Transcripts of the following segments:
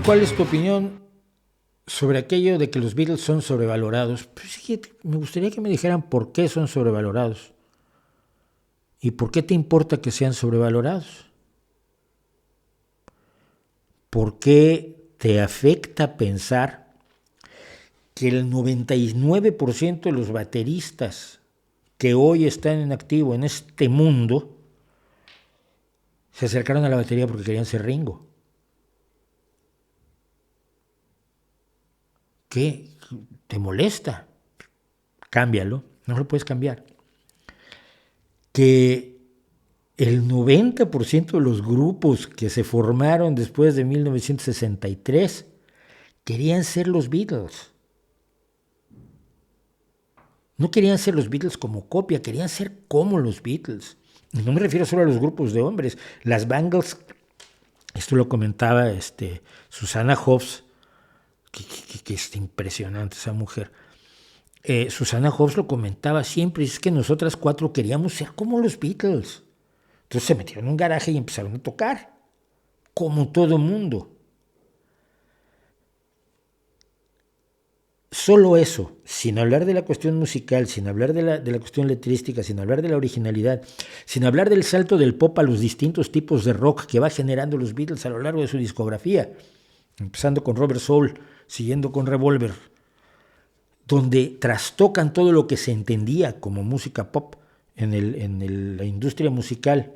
¿Cuál es tu opinión sobre aquello de que los Beatles son sobrevalorados? Pues sí, me gustaría que me dijeran por qué son sobrevalorados. ¿Y por qué te importa que sean sobrevalorados? ¿Por qué te afecta pensar que el 99% de los bateristas que hoy están en activo en este mundo se acercaron a la batería porque querían ser Ringo? ¿Qué? ¿Te molesta? Cámbialo, no lo puedes cambiar. Que el 90% de los grupos que se formaron después de 1963 querían ser los Beatles. No querían ser los Beatles como copia, querían ser como los Beatles. Y no me refiero solo a los grupos de hombres. Las Bangles, esto lo comentaba Susanna Hoffs, que es impresionante esa mujer. Susanna Hoffs lo comentaba siempre, es que nosotras cuatro queríamos ser como los Beatles. Entonces se metieron en un garaje y empezaron a tocar, como todo mundo. Solo eso, sin hablar de la cuestión musical, sin hablar de la cuestión letrística, sin hablar de la originalidad, sin hablar del salto del pop a los distintos tipos de rock que va generando los Beatles a lo largo de su discografía, empezando con Rubber Soul, siguiendo con Revolver, donde trastocan todo lo que se entendía como música pop en la industria musical.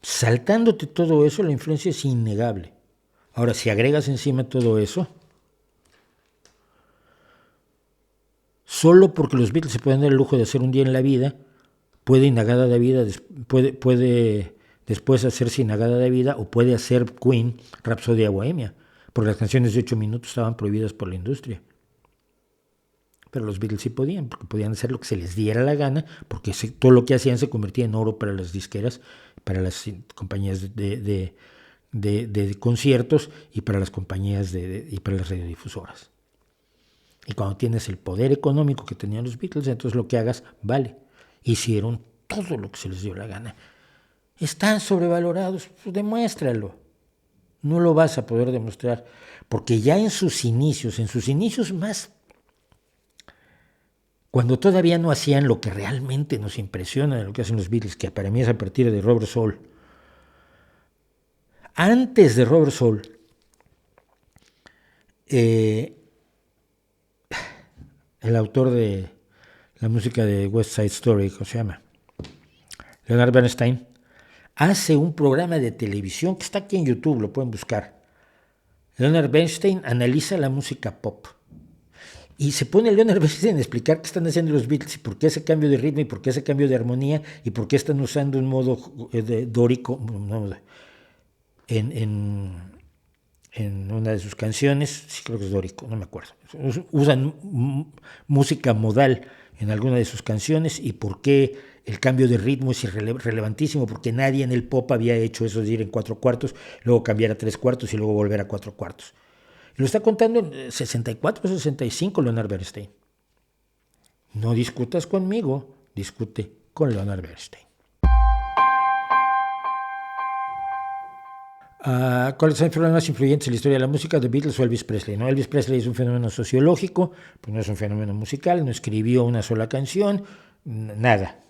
Saltándote todo eso, la influencia es innegable. Ahora, si agregas encima todo eso, solo porque los Beatles se pueden dar el lujo de hacer un día en la vida, puede Inagada de Vida, puede después hacerse Inagada de Vida, o puede hacer Queen Rapsodia Bohemia, porque las canciones de 8 minutos estaban prohibidas por la industria. Pero los Beatles sí podían, porque podían hacer lo que se les diera la gana, porque todo lo que hacían se convertía en oro para las disqueras, para las compañías de conciertos y para las compañías y para las radiodifusoras. Y cuando tienes el poder económico que tenían los Beatles, entonces lo que hagas vale. Hicieron todo lo que se les dio la gana. ¿Están sobrevalorados? Pues demuéstralo. No lo vas a poder demostrar, porque ya en sus inicios más, cuando todavía no hacían lo que realmente nos impresiona de lo que hacen los Beatles, que para mí es a partir de Rubber Soul. Antes de Rubber Soul, el autor de la música de West Side Story, ¿cómo se llama? Leonard Bernstein, hace un programa de televisión que está aquí en YouTube, lo pueden buscar. Leonard Bernstein analiza la música pop. Y se pone Leonard Bernstein a explicar qué están haciendo los Beatles y por qué ese cambio de ritmo y por qué ese cambio de armonía y por qué están usando un modo dórico en una de sus canciones, sí creo que es dórico, no me acuerdo. Usan música modal en alguna de sus canciones y por qué el cambio de ritmo es relevantísimo, porque nadie en el pop había hecho eso de ir en 4/4, luego cambiar a 3/4 y luego volver a 4/4. Lo está contando en 64 o 65 Leonard Bernstein. No discutas conmigo, discute con Leonard Bernstein. ¿Cuáles son los fenómenos más influyentes en la historia de la música? ¿The Beatles o Elvis Presley? No, Elvis Presley es un fenómeno sociológico, pues no es un fenómeno musical, no escribió una sola canción, nada.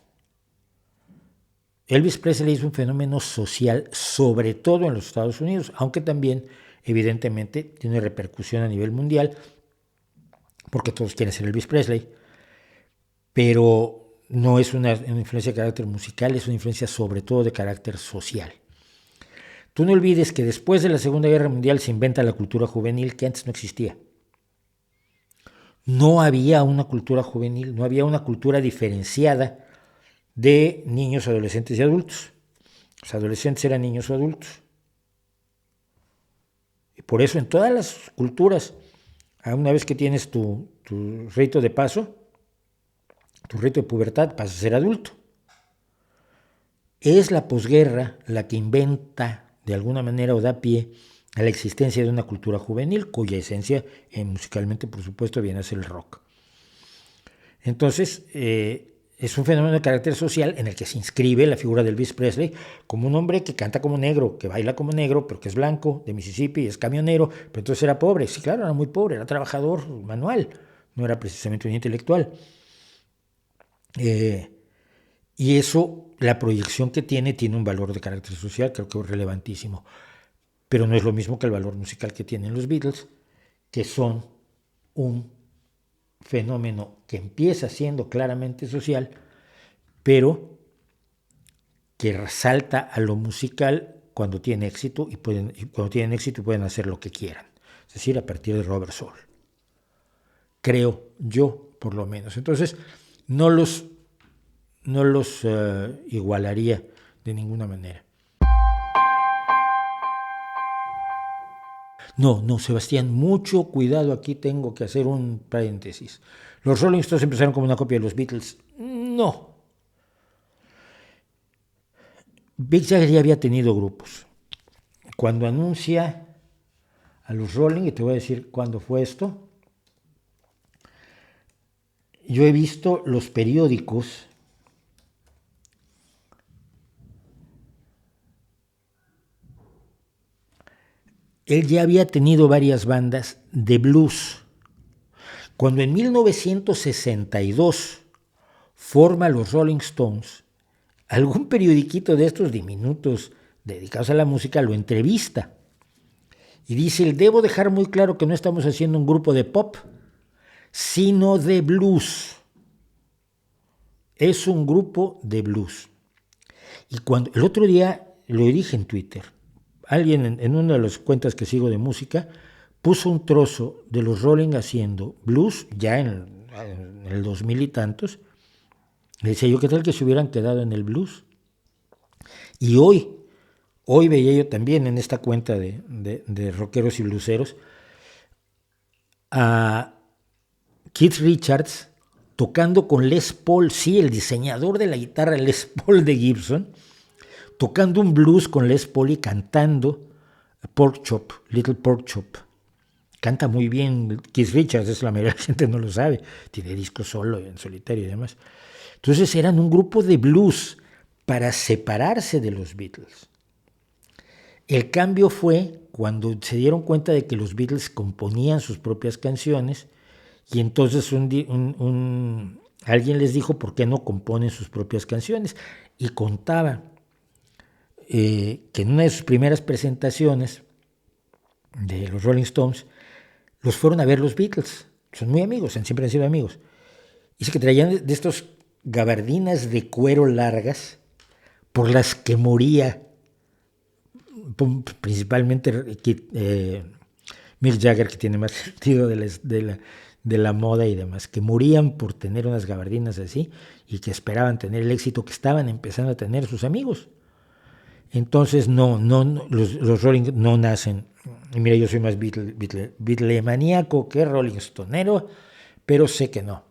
Elvis Presley es un fenómeno social, sobre todo en los Estados Unidos, aunque también evidentemente tiene repercusión a nivel mundial, porque todos quieren ser Elvis Presley, pero no es una influencia de carácter musical, es una influencia sobre todo de carácter social. Tú no olvides que después de la Segunda Guerra Mundial se inventa la cultura juvenil, que antes no existía. No había una cultura juvenil, no había una cultura diferenciada de niños, adolescentes y adultos. Los adolescentes eran niños o adultos. Y por eso en todas las culturas, una vez que tienes tu rito de paso, tu rito de pubertad, pasas a ser adulto. Es la posguerra la que inventa de alguna manera o da pie a la existencia de una cultura juvenil, cuya esencia musicalmente, por supuesto, viene a ser el rock. Entonces, es un fenómeno de carácter social en el que se inscribe la figura de Elvis Presley como un hombre que canta como negro, que baila como negro, pero que es blanco, de Mississippi, es camionero, pero entonces era pobre. Sí, claro, era muy pobre, era trabajador manual, no era precisamente un intelectual. Y eso, la proyección que tiene un valor de carácter social, creo que es relevantísimo. Pero no es lo mismo que el valor musical que tienen los Beatles, que son un fenómeno que empieza siendo claramente social, pero que resalta a lo musical cuando tiene éxito y cuando tienen éxito pueden hacer lo que quieran. Es decir, a partir de Robert Soul. Creo yo, por lo menos. Entonces, no los igualaría de ninguna manera. No, Sebastián, mucho cuidado, aquí tengo que hacer un paréntesis. ¿Los Rolling Stones empezaron como una copia de los Beatles? No. Mick Jagger ya había tenido grupos. Cuando anuncia a los Rolling, y te voy a decir cuándo fue esto, yo he visto los periódicos él ya había tenido varias bandas de blues. Cuando en 1962 forma los Rolling Stones, algún periodiquito de estos diminutos dedicados a la música lo entrevista y dice, debo dejar muy claro que no estamos haciendo un grupo de pop, sino de blues. Es un grupo de blues. Y cuando el otro día lo dije en Twitter, alguien en una de las cuentas que sigo de música puso un trozo de los Rolling haciendo blues ya en el 2000 y tantos. Le decía yo, ¿qué tal que se hubieran quedado en el blues? Y hoy veía yo también en esta cuenta de rockeros y blueseros a Keith Richards tocando con Les Paul, sí, el diseñador de la guitarra Les Paul de Gibson, tocando un blues con Les Paul y cantando Pork Chop, Little Pork Chop. Canta muy bien Keith Richards, eso la mayoría de la gente no lo sabe, tiene discos solo, en solitario y demás. Entonces eran un grupo de blues para separarse de los Beatles. El cambio fue cuando se dieron cuenta de que los Beatles componían sus propias canciones y entonces alguien les dijo por qué no componen sus propias canciones y contaba que en una de sus primeras presentaciones de los Rolling Stones los fueron a ver los Beatles, son muy amigos, siempre han sido amigos. Dice que traían de estos gabardinas de cuero largas por las que moría principalmente Mick Jagger, que tiene más sentido de la moda y demás, que morían por tener unas gabardinas así y que esperaban tener el éxito que estaban empezando a tener sus amigos. Entonces los Rolling no nacen. Y mira, yo soy más Beatlemaníaco que Rolling Stonero, pero sé que no.